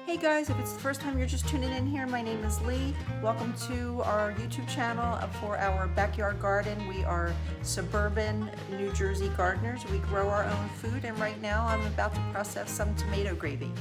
Hey guys, if it's the first time you're just tuning in here, my name is Lee. Welcome to our YouTube channel for our backyard garden. We are suburban New Jersey gardeners. We grow our own food, and right now I'm about to process some tomato gravy.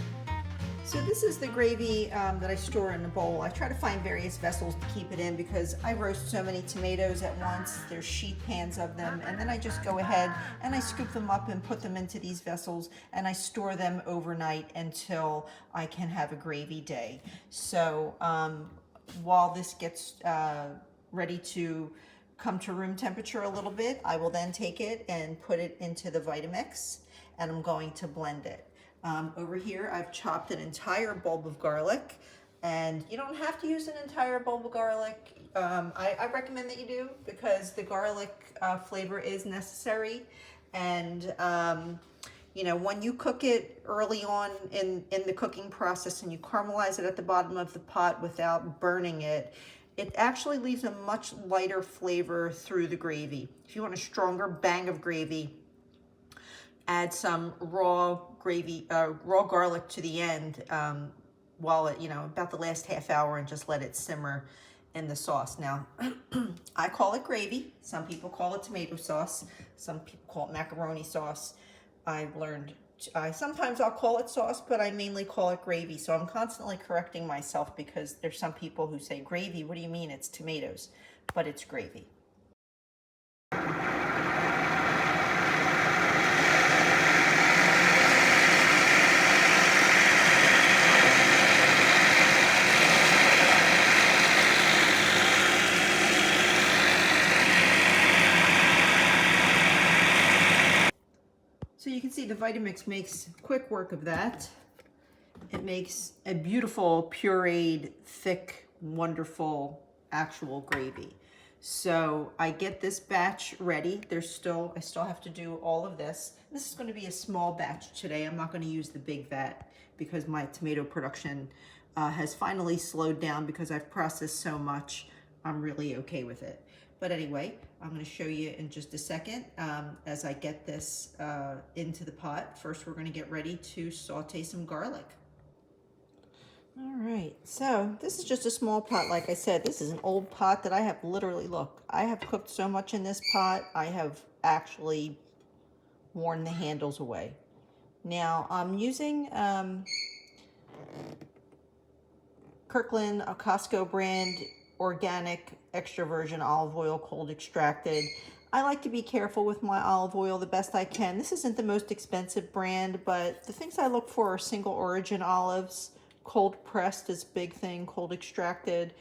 So this is the gravy that I store in a bowl. I try to find various vessels to keep it in because I roast so many tomatoes at once. There's sheet pans of them, and then I just go ahead and I scoop them up and put them into these vessels, and I store them overnight until I can have a gravy day. So while this gets ready to come to room temperature a little bit, I will then take it and put it into the Vitamix, and I'm going to blend it. Over here, I've chopped an entire bulb of garlic, and you don't have to use an entire bulb of garlic. I recommend that you do because the garlic flavor is necessary. And you know, when you cook it early on in the cooking process and you caramelize it at the bottom of the pot without burning it, it actually leaves a much lighter flavor through the gravy. If you want a stronger bang of gravy, add some raw garlic to the end while it, about the last half hour, and just let it simmer in the sauce. Now, I call it gravy. Some people call it tomato sauce. Some people call it macaroni sauce. I've learned, sometimes I'll call it sauce, but I mainly call it gravy. So I'm constantly correcting myself because there's some people who say, gravy, what do you mean? It's tomatoes, but it's gravy. So you can see the Vitamix makes quick work of that. It makes a beautiful, pureed, thick, wonderful, actual gravy. So I get this batch ready. I still have to do all of this. This is going to be a small batch today. I'm not going to use the big vat because my tomato production has finally slowed down because I've processed so much. I'm really okay with it. But anyway, I'm going to show you in just a second as I get this into the pot. First, we're going to get ready to saute some garlic. All right, so this is just a small pot. Like I said, this is an old pot that I have literally, look, I have cooked so much in this pot, I have actually worn the handles away. Now, I'm using Kirkland, a Costco brand, organic extra virgin olive oil, cold extracted. I like to be careful with my olive oil the best I can. This isn't the most expensive brand, but the things I look for are single origin olives. Cold pressed is a big thing, cold extracted.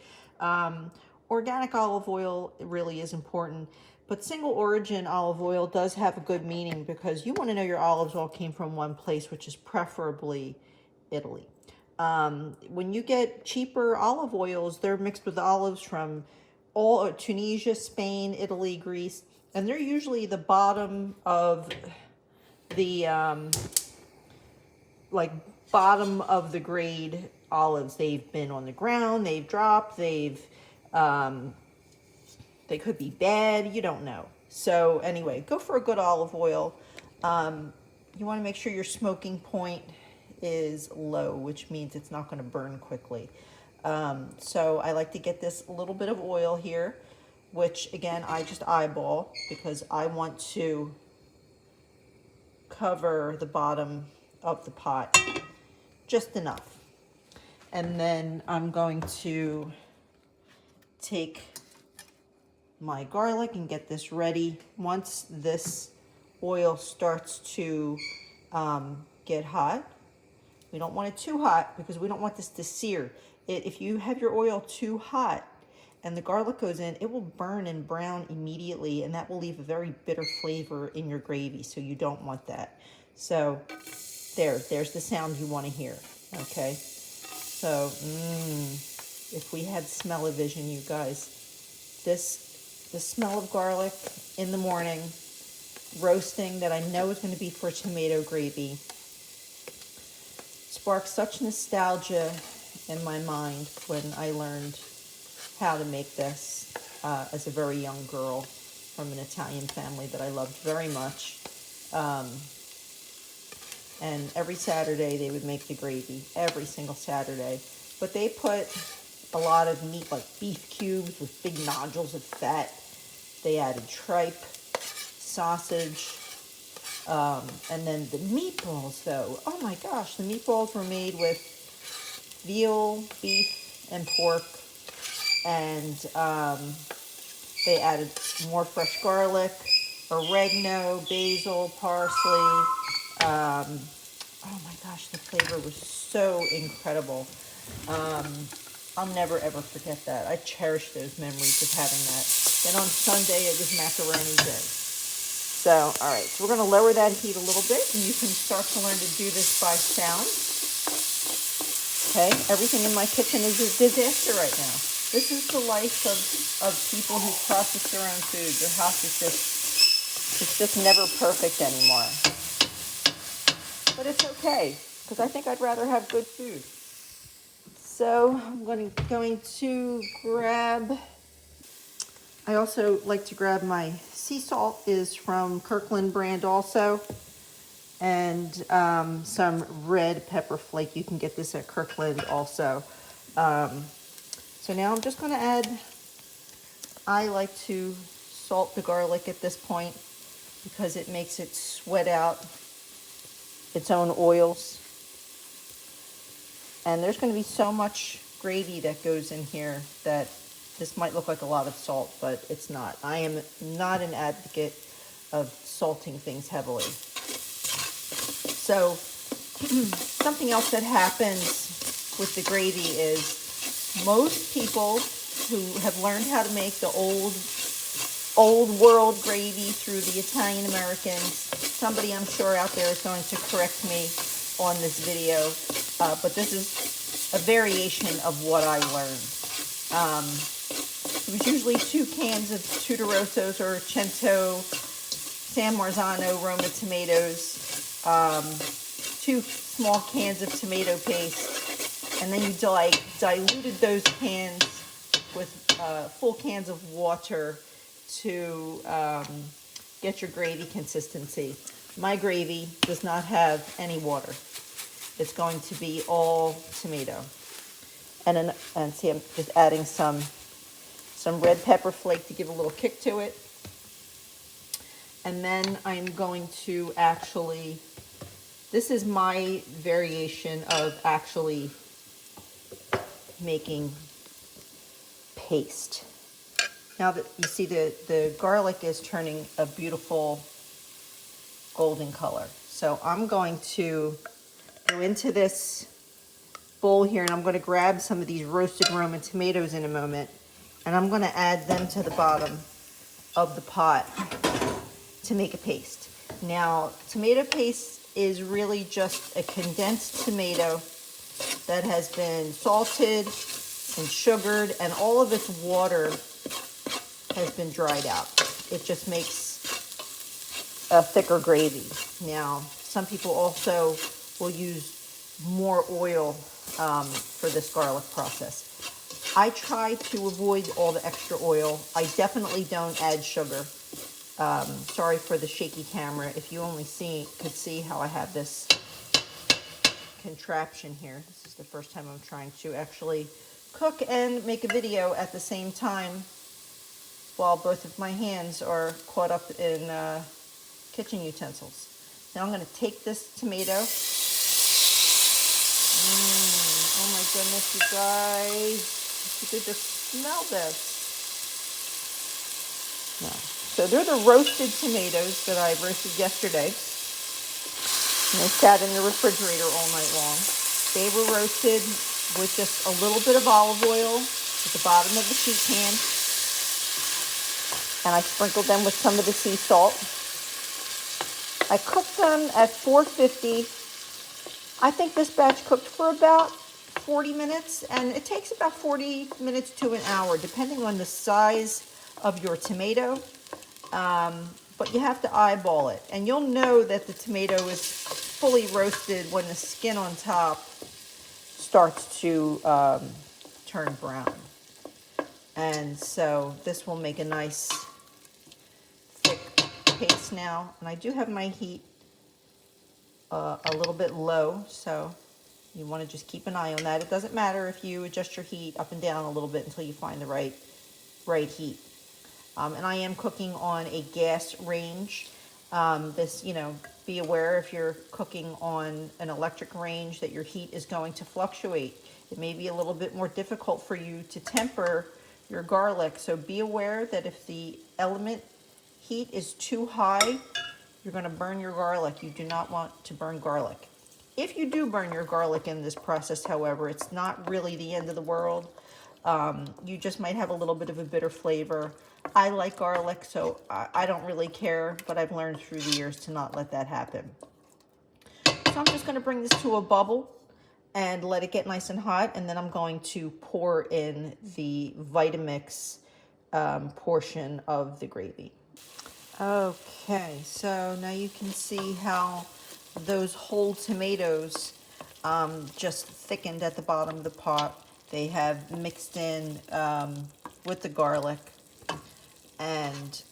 Organic olive oil really is important, but single origin olive oil does have a good meaning because you want to know your olives all came from one place, which is preferably Italy. When you get cheaper olive oils, they're mixed with olives from all Tunisia, Spain, Italy, Greece, and they're usually the bottom of the bottom of the grade olives. They've been on the ground, they've dropped, they could be bad, you don't know. So anyway, go for a good olive oil. You want to make sure your smoking point is low, which means it's not going to burn quickly. So I like to get this little bit of oil here, which again, I just eyeball because I want to cover the bottom of the pot just enough. And then I'm going to take my garlic and get this ready. Once this oil starts to get hot, we don't want it too hot because we don't want this to sear. If you have your oil too hot and the garlic goes in, it will burn and brown immediately, and that will leave a very bitter flavor in your gravy, so you don't want that. So there's the sound you want to hear, okay? So, if we had smell-o-vision, you guys, the smell of garlic in the morning, roasting, that I know is going to be for tomato gravy, sparks such nostalgia in my mind when I learned how to make this as a very young girl from an Italian family that I loved very much. and every Saturday they would make the gravy, every single Saturday. But they put a lot of meat, like beef cubes with big nodules of fat. They added tripe, sausage, and then the meatballs, though. Oh my gosh, the meatballs were made with veal, beef, and pork, and they added more fresh garlic, oregano, basil, parsley. Oh my gosh, the flavor was so incredible. I'll never ever forget that. I cherish those memories of having that. Then on Sunday, it was macaroni day. So, all right, so we're going to lower that heat a little bit, and you can start to learn to do this by sound. Okay, everything in my kitchen is a disaster right now. This is the life of people who process their own food. Their house is it's just never perfect anymore. But it's okay, because I think I'd rather have good food. So I'm going to grab, I also like to grab my sea salt, is from Kirkland brand also, and some red pepper flake. You can get this at Kirkland also. So now I'm just going to add, I like to salt the garlic at this point because it makes it sweat out its own oils. And there's going to be so much gravy that goes in here that this might look like a lot of salt, but it's not. I am not an advocate of salting things heavily. So something else that happens with the gravy is most people who have learned how to make the old world gravy through the Italian Americans, somebody I'm sure out there is going to correct me on this video, but this is a variation of what I learned. It was usually 2 cans of Tuberossos or Cento San Marzano Roma tomatoes, 2 small cans of tomato paste, and then you diluted those cans with full cans of water to get your gravy consistency. My gravy does not have any water. It's going to be all tomato. And see, I'm just adding some red pepper flake to give a little kick to it. And then I'm going to actually, this is my variation of actually making paste. Now that you see the garlic is turning a beautiful golden color. So I'm going to go into this bowl here, and I'm going to grab some of these roasted Roman tomatoes in a moment, and I'm going to add them to the bottom of the pot to make a paste. Now, tomato paste is really just a condensed tomato that has been salted and sugared, and all of its water has been dried out. It just makes a thicker gravy. Now, some people also will use more oil for this garlic process. I try to avoid all the extra oil. I definitely don't add sugar. Sorry for the shaky camera. If you only could see how I have this contraption here. This is the first time I'm trying to actually cook and make a video at the same time while both of my hands are caught up in kitchen utensils. Now I'm going to take this tomato. Oh my goodness, you guys. You could just smell this. No. So they're the roasted tomatoes that I roasted yesterday. And they sat in the refrigerator all night long. They were roasted with just a little bit of olive oil at the bottom of the sheet pan. And I sprinkled them with some of the sea salt. I cooked them at 450. I think this batch cooked for about 40 minutes, and it takes about 40 minutes to an hour, depending on the size of your tomato. But you have to eyeball it, and you'll know that the tomato is fully roasted when the skin on top starts to turn brown. And so this will make a nice thick paste now. And I do have my heat a little bit low, so you want to just keep an eye on that. It doesn't matter if you adjust your heat up and down a little bit until you find the right heat. And I am cooking on a gas range. Be aware if you're cooking on an electric range that your heat is going to fluctuate. It may be a little bit more difficult for you to temper your garlic, so be aware that if the element heat is too high, you're going to burn your garlic. You do not want to burn garlic. If you do burn your garlic in this process, however, it's not really the end of the world. You just might have a little bit of a bitter flavor. I like garlic, so I don't really care, but I've learned through the years to not let that happen. So I'm just going to bring this to a bubble and let it get nice and hot, and then I'm going to pour in the Vitamix portion of the gravy. Okay, so now you can see how those whole tomatoes just thickened at the bottom of the pot. They have mixed in with the garlic and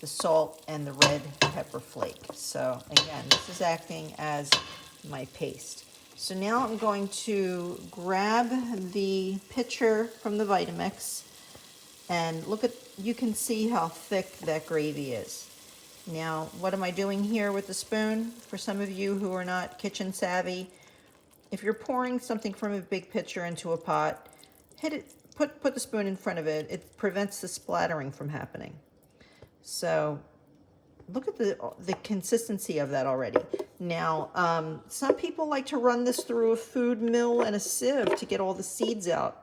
the salt and the red pepper flake. So again, this is acting as my paste. So now I'm going to grab the pitcher from the Vitamix and you can see how thick that gravy is. Now, what am I doing here with the spoon? For some of you who are not kitchen savvy, if you're pouring something from a big pitcher into a pot, hit it, put the spoon in front of it. It prevents the splattering from happening. So look at the consistency of that already. Now, some people like to run this through a food mill and a sieve to get all the seeds out.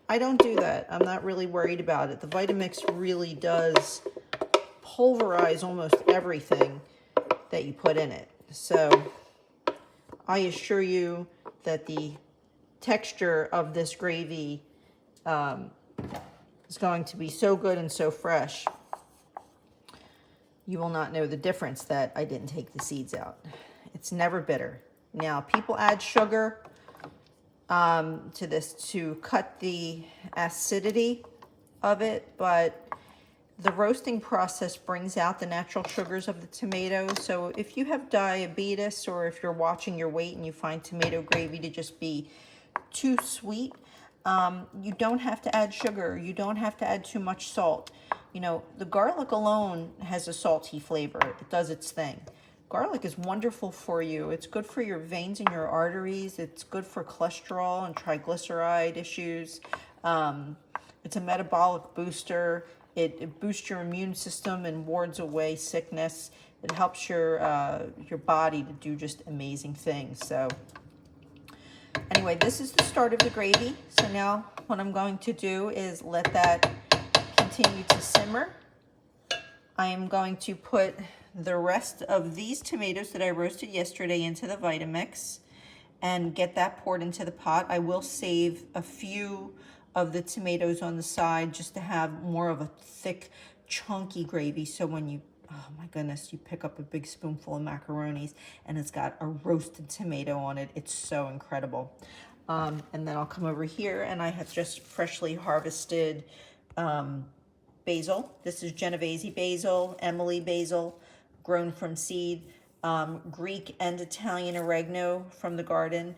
I don't do that. I'm not really worried about it. The Vitamix really does pulverize almost everything that you put in it. So I assure you that the texture of this gravy is going to be so good and so fresh. You will not know the difference that I didn't take the seeds out. It's never bitter. Now, people add sugar to this to cut the acidity of it, but the roasting process brings out the natural sugars of the tomatoes. So if you have diabetes or if you're watching your weight and you find tomato gravy to just be too sweet, you don't have to add sugar. You don't have to add too much salt. You know, the garlic alone has a salty flavor. It does its thing. Garlic is wonderful for you. It's good for your veins and your arteries. It's good for cholesterol and triglyceride issues. It's a metabolic booster. It boosts your immune system and wards away sickness. It helps your body to do just amazing things. So anyway, this is the start of the gravy. So now what I'm going to do is let that continue to simmer. I am going to put the rest of these tomatoes that I roasted yesterday into the Vitamix and get that poured into the pot. I will save a few of the tomatoes on the side just to have more of a thick, chunky gravy. So when you, oh my goodness, you pick up a big spoonful of macaronis and it's got a roasted tomato on it. It's so incredible. And then I'll come over here and I have just freshly harvested basil. This is Genovese basil, Emily basil, grown from seed. Greek and Italian oregano from the garden.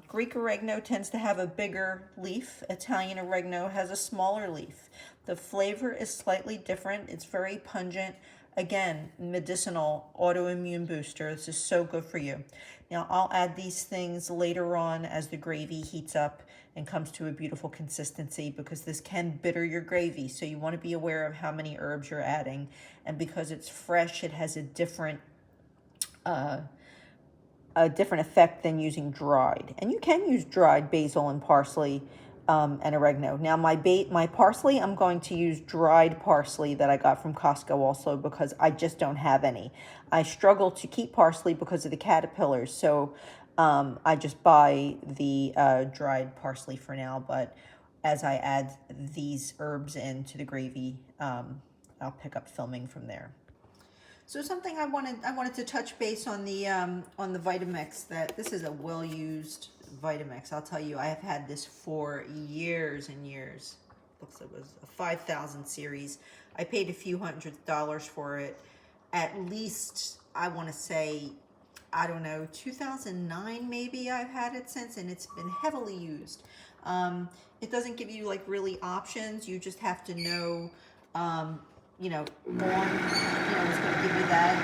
Greek oregano tends to have a bigger leaf. Italian oregano has a smaller leaf. The flavor is slightly different. It's very pungent. Again, medicinal, autoimmune booster. This is so good for you. Now, I'll add these things later on as the gravy heats up and comes to a beautiful consistency, because this can bitter your gravy. So you want to be aware of how many herbs you're adding. And because it's fresh, it has a different effect than using dried. And you can use dried basil and parsley and oregano. Now my parsley, I'm going to use dried parsley that I got from Costco also, because I just don't have any. I struggle to keep parsley because of the caterpillars, so I just buy the dried parsley for now. But as I add these herbs into the gravy, I'll pick up filming from there. So something I wanted to touch base on the Vitamix, that this is a well-used Vitamix. I'll tell you, I have had this for years and years. Looks like it was a 5,000 series. I paid a few $100s for it. At least, I want to say I don't know, 2009 maybe I've had it since, and it's been heavily used. It doesn't give you like really options. You just have to know, you know, long, you know, it's going to give you that.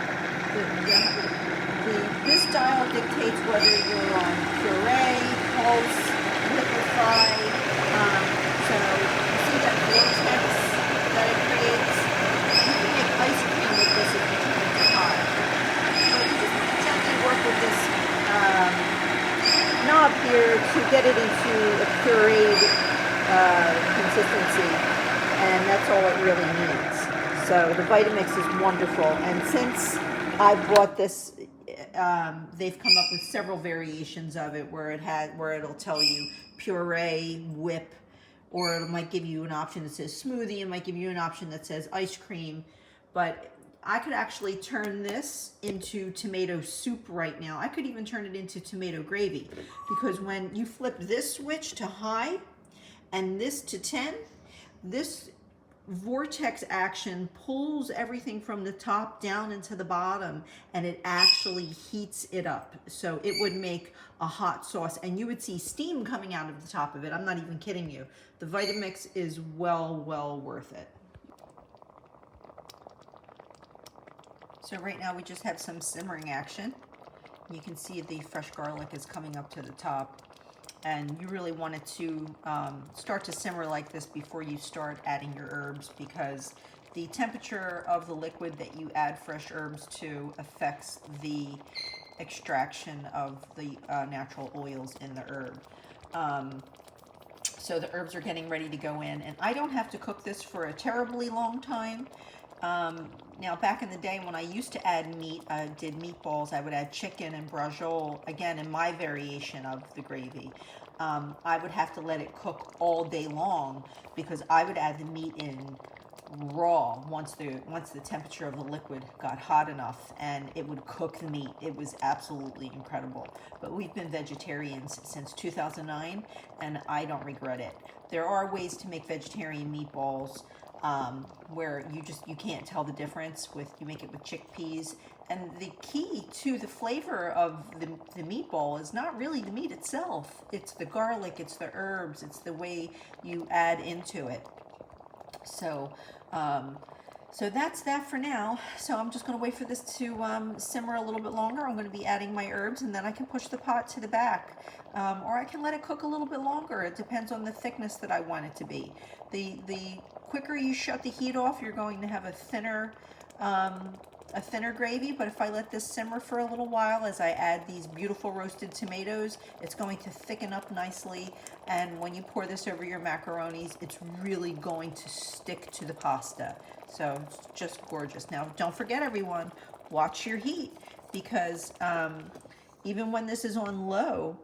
This dial dictates whether you're on puree, pulse, liquefied. So you see that vortex that it creates? You can make ice cream with this if you turn it to hot. But you just want to gently work with this knob here to get it into a pureed consistency, and that's all it really needs. So the Vitamix is wonderful, and since I bought this, they've come up with several variations of it where it'll tell you puree, whip, or it might give you an option that says smoothie. It might give you an option that says ice cream. But I could actually turn this into tomato soup right now. I could even turn it into tomato gravy, because when you flip this switch to high and this to 10, this vortex action pulls everything from the top down into the bottom, and it actually heats it up. So it would make a hot sauce, and you would see steam coming out of the top of it. I'm not even kidding you. The Vitamix is well worth it. So right now we just have some simmering action. You can see the fresh garlic is coming up to the top, and you really want it to start to simmer like this before you start adding your herbs, because the temperature of the liquid that you add fresh herbs to affects the extraction of the natural oils in the herb. So the herbs are getting ready to go in, and I don't have to cook this for a terribly long time. Now, back in the day when I used to add meat, I did meatballs, I would add chicken and braciole, again, in my variation of the gravy. I would have to let it cook all day long, because I would add the meat in raw once the temperature of the liquid got hot enough, and it would cook the meat. It was absolutely incredible. But we've been vegetarians since 2009, and I don't regret it. There are ways to make vegetarian meatballs where you can't tell the difference you make it with chickpeas. And the key to the flavor of the meatball is not really the meat itself. It's the garlic, it's the herbs, it's the way you add into it. So, so that's that for now. So I'm just going to wait for this to simmer a little bit longer. I'm going to be adding my herbs, and then I can push the pot to the back. Or I can let it cook a little bit longer. It depends on the thickness that I want it to be. The quicker you shut the heat off, you're going to have a thinner gravy. But if I let this simmer for a little while as I add these beautiful roasted tomatoes, it's going to thicken up nicely. And when you pour this over your macaronis, it's really going to stick to the pasta. So it's just gorgeous. Now, don't forget, everyone, watch your heat, because even when this is on low,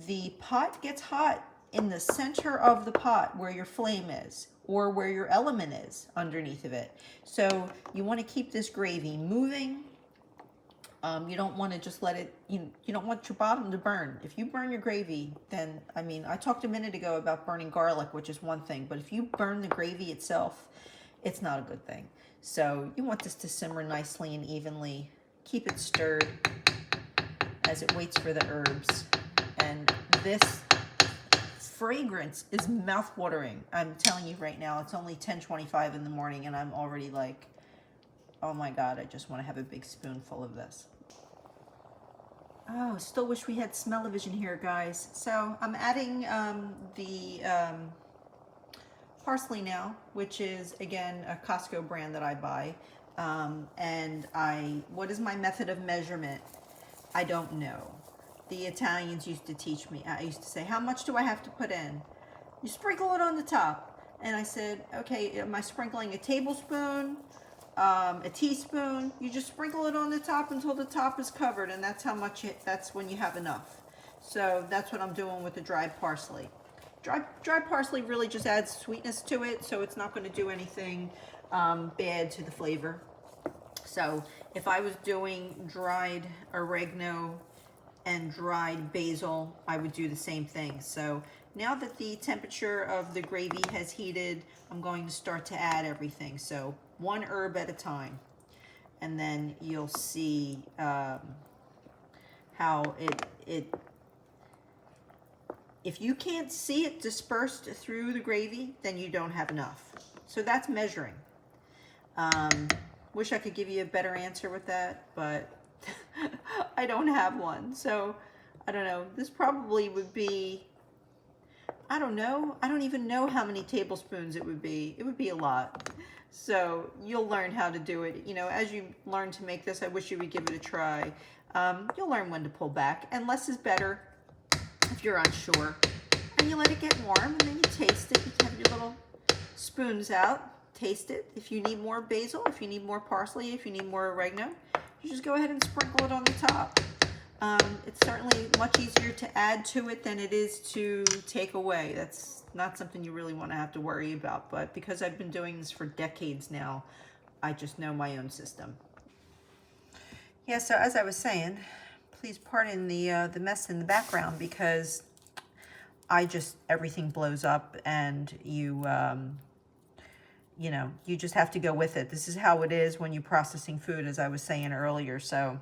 the pot gets hot in the center of the pot where your flame is, or where your element is underneath of it. So you want to keep this gravy moving. You don't want to just let it, you don't want your bottom to burn. If you burn your gravy, then, I mean, I talked a minute ago about burning garlic, which is one thing, but if you burn the gravy itself, it's not a good thing. So you want this to simmer nicely and evenly. Keep it stirred as it waits for the herbs. And this fragrance is mouth-watering. I'm telling you right now, it's only 10:25 in the morning, and I'm already like, oh my God, I just want to have a big spoonful of this. Oh, still wish we had smell-o-vision here, guys. So I'm adding the parsley now, which is, again, a Costco brand that I buy. And what is my method of measurement? I don't know. The Italians used to teach me. I used to say, how much do I have to put in? You sprinkle it on the top. And I said, okay, am I sprinkling a tablespoon, a teaspoon? You just sprinkle it on the top until the top is covered, and that's how much that's when you have enough. So that's what I'm doing with the dried parsley. Dried parsley really just adds sweetness to it, so it's not going to do anything bad to the flavor. So if I was doing dried oregano and dried basil, I would do the same thing. So now that the temperature of the gravy has heated, I'm going to start to add everything. So one herb at a time. And then you'll see how if you can't see it dispersed through the gravy, then you don't have enough. So that's measuring. Wish I could give you a better answer with that, but I don't have one. So I don't know. This probably would be, I don't know. I don't even know how many tablespoons it would be. It would be a lot. So you'll learn how to do it. You know, as you learn to make this, I wish you would give it a try. You'll learn when to pull back, and less is better if you're unsure. And you let it get warm, and then you taste it. You have your little spoons out, taste it. If you need more basil, if you need more parsley, if you need more oregano, you just go ahead and sprinkle it on the top. It's certainly much easier to add to it than it is to take away. That's not something you really want to have to worry about, but because I've been doing this for decades now, I just know my own system. Yeah, so as I was saying, please pardon the mess in the background, because everything blows up, and you know, you just have to go with it. This is how it is when you're processing food, as I was saying earlier. So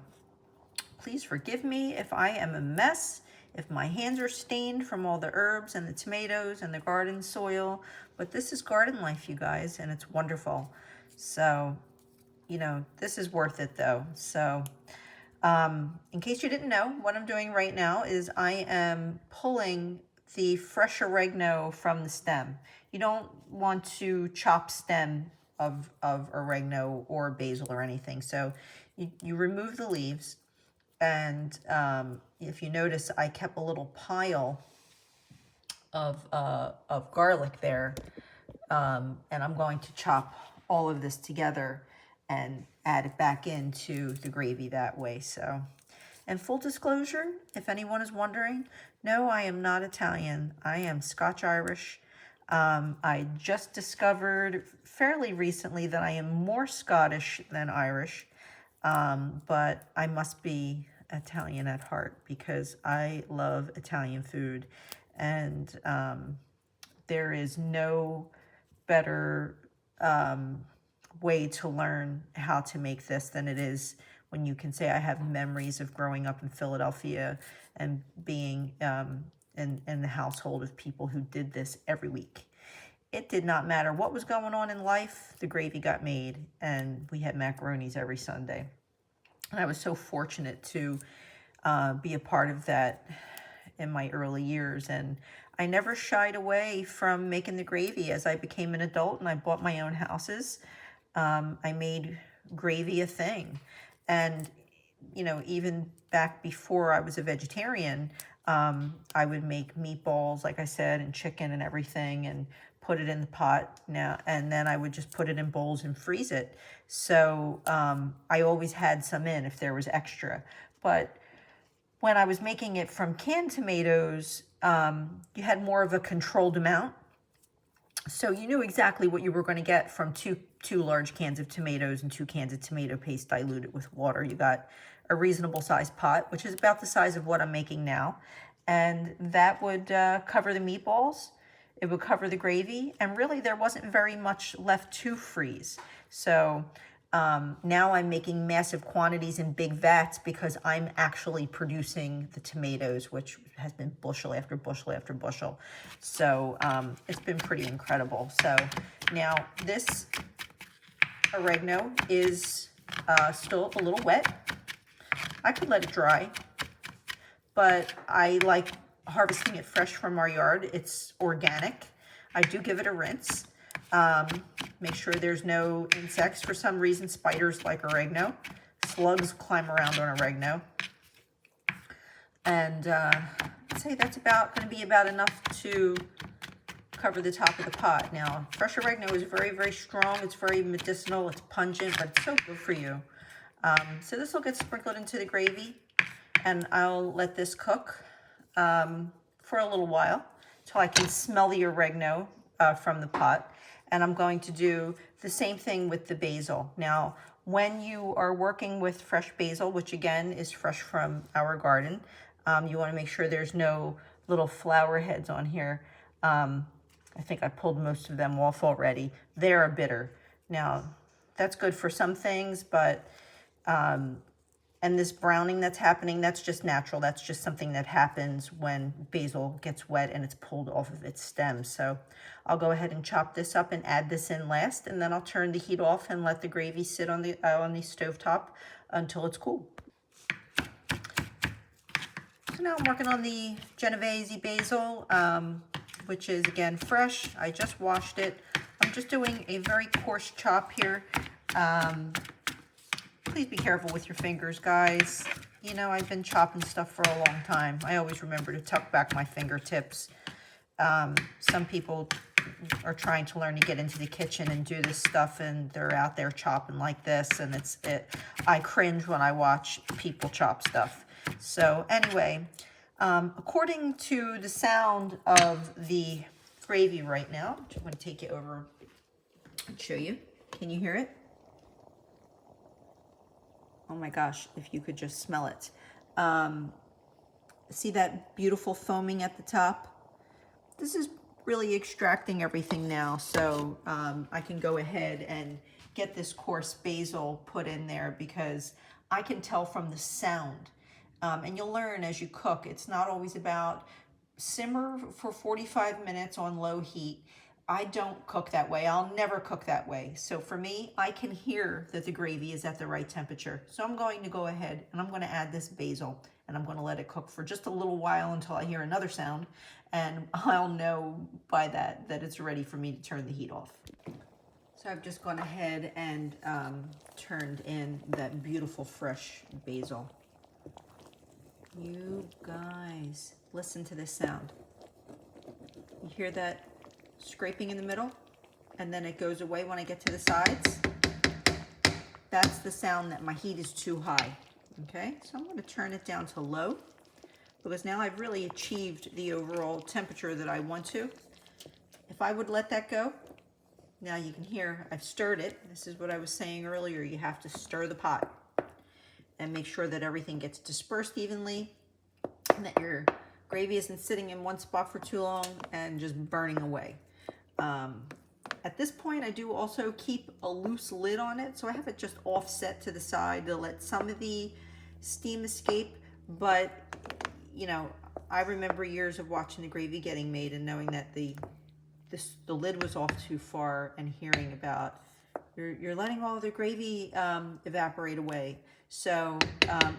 please forgive me if I am a mess, if my hands are stained from all the herbs and the tomatoes and the garden soil, but this is garden life, you guys, and it's wonderful. So, you know, this is worth it though. So, in case you didn't know, what I'm doing right now is I am pulling the fresh oregano from the stem. You don't want to chop stem of oregano or basil or anything. So you remove the leaves, and if you notice, I kept a little pile of garlic there, and I'm going to chop all of this together and add it back into the gravy that way. So, and full disclosure, if anyone is wondering, no, I am not Italian. I am Scotch-Irish. I just discovered fairly recently that I am more Scottish than Irish, but I must be Italian at heart because I love Italian food, and there is no better way to learn how to make this than it is when you can say I have memories of growing up in Philadelphia and being in the household of people who did this every week. It did not matter what was going on in life, the gravy got made, and we had macaronis every Sunday. And I was so fortunate to be a part of that in my early years, and I never shied away from making the gravy. As I became an adult and I bought my own houses, I made gravy a thing. And, you know, even back before I was a vegetarian, I would make meatballs, like I said, and chicken and everything, and put it in the pot now, and then I would just put it in bowls and freeze it. So I always had some in if there was extra. But when I was making it from canned tomatoes, you had more of a controlled amount. So you knew exactly what you were going to get from two large cans of tomatoes and 2 cans of tomato paste diluted with water. You got a reasonable sized pot, which is about the size of what I'm making now. And that would cover the meatballs. It would cover the gravy. And really there wasn't very much left to freeze. So now I'm making massive quantities in big vats because I'm actually producing the tomatoes, which has been bushel after bushel after bushel. So it's been pretty incredible. So now this oregano is still a little wet. I could let it dry, but I like harvesting it fresh from our yard. It's organic. I do give it a rinse. Make sure there's no insects. For some reason, spiders like oregano. Slugs climb around on oregano. And I'd say that's going to be about enough to cover the top of the pot. Now, fresh oregano is very, very strong. It's very medicinal. It's pungent, but it's so good for you. So this will get sprinkled into the gravy, and I'll let this cook for a little while until I can smell the oregano from the pot. And I'm going to do the same thing with the basil. Now, when you are working with fresh basil, which again is fresh from our garden, you want to make sure there's no little flower heads on here. I think I pulled most of them off already. They're bitter. Now, that's good for some things, but And this browning that's happening, that's just natural. That's just something that happens when basil gets wet and it's pulled off of its stem. So I'll go ahead and chop this up and add this in last, and then I'll turn the heat off and let the gravy sit on the stovetop until it's cool. So now I'm working on the Genovese basil, which is again fresh. I just washed it. I'm just doing a very coarse chop here. Please be careful with your fingers, guys. You know, I've been chopping stuff for a long time. I always remember to tuck back my fingertips. Some people are trying to learn to get into the kitchen and do this stuff, and they're out there chopping like this, and I cringe when I watch people chop stuff. So anyway, according to the sound of the gravy right now, I'm going to take you over and show you. Can you hear it? Oh my gosh, if you could just smell it. See that beautiful foaming at the top? This is really extracting everything now, so I can go ahead and get this coarse basil put in there, because I can tell from the sound. And you'll learn as you cook, it's not always about simmer for 45 minutes on low heat. I don't cook that way. I'll never cook that way. So for me, I can hear that the gravy is at the right temperature. So I'm going to go ahead and I'm going to add this basil, and I'm going to let it cook for just a little while until I hear another sound, and I'll know by that it's ready for me to turn the heat off. So I've just gone ahead and turned in that beautiful fresh basil. You guys, listen to this sound. You hear that scraping in the middle, and then it goes away when I get to the sides? That's the sound that my heat is too high. Okay, so I'm going to turn it down to low, because now I've really achieved the overall temperature that I want to. If I would let that go, now you can hear I've stirred it. This is what I was saying earlier. You have to stir the pot and make sure that everything gets dispersed evenly, and that your gravy isn't sitting in one spot for too long and just burning away. At this point, I do also keep a loose lid on it, so I have it just offset to the side to let some of the steam escape. But you know, I remember years of watching the gravy getting made and knowing that the lid was off too far, and hearing about you're letting all the gravy evaporate away. So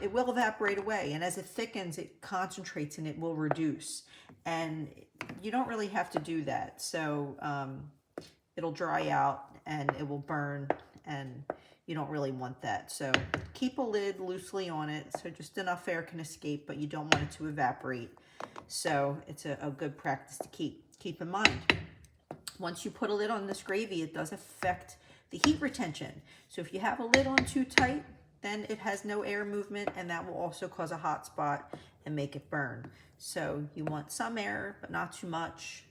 it will evaporate away, and as it thickens, it concentrates and it will reduce. And you don't really have to do that. So it'll dry out and it will burn, and you don't really want that. So keep a lid loosely on it, so just enough air can escape, but you don't want it to evaporate. So it's a good practice to keep in mind. Once you put a lid on this gravy, it does affect the heat retention. So if you have a lid on too tight, then it has no air movement, and that will also cause a hot spot and make it burn. So you want some air, but not too much.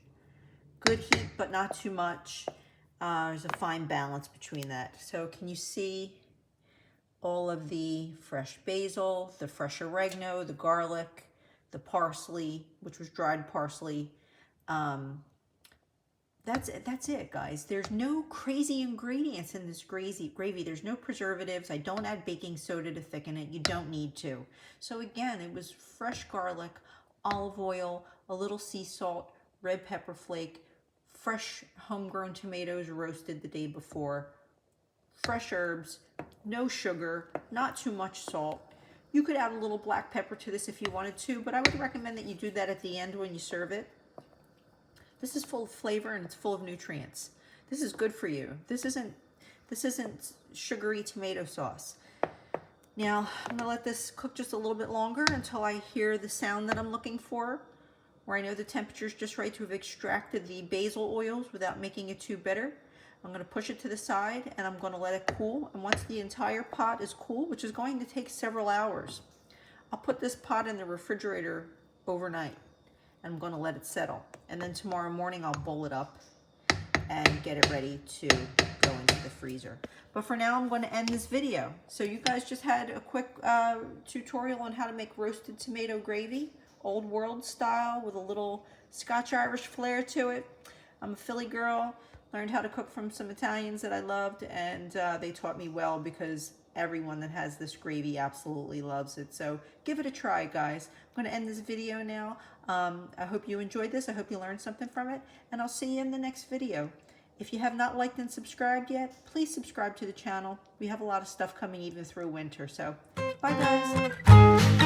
Good heat, but not too much. There's a fine balance between that. So can you see all of the fresh basil, the fresh oregano, the garlic, the parsley, which was dried parsley? That's it, guys. There's no crazy ingredients in this gravy. There's no preservatives. I don't add baking soda to thicken it. You don't need to. So again, it was fresh garlic, olive oil, a little sea salt, red pepper flake, fresh homegrown tomatoes roasted the day before, fresh herbs, no sugar, not too much salt. You could add a little black pepper to this if you wanted to, but I would recommend that you do that at the end when you serve it. This is full of flavor and it's full of nutrients. This is good for you. This isn't sugary tomato sauce. Now, I'm gonna let this cook just a little bit longer until I hear the sound that I'm looking for, where I know the temperature is just right to have extracted the basil oils without making it too bitter. I'm gonna push it to the side and I'm gonna let it cool. And once the entire pot is cool, which is going to take several hours, I'll put this pot in the refrigerator overnight. I'm going to let it settle, and then tomorrow morning I'll bowl it up and get it ready to go into the freezer. But for now, I'm going to end this video. So you guys just had a quick tutorial on how to make roasted tomato gravy, old world style, with a little Scotch-Irish flair to it. I'm a Philly girl, learned how to cook from some Italians that I loved, and they taught me well, because everyone that has this gravy absolutely loves it. So give it a try, guys. I'm going to end this video now. I hope you enjoyed this. I hope you learned something from it, and I'll see you in the next video. If you have not liked and subscribed yet, please subscribe to the channel. We have a lot of stuff coming even through winter. So bye, guys.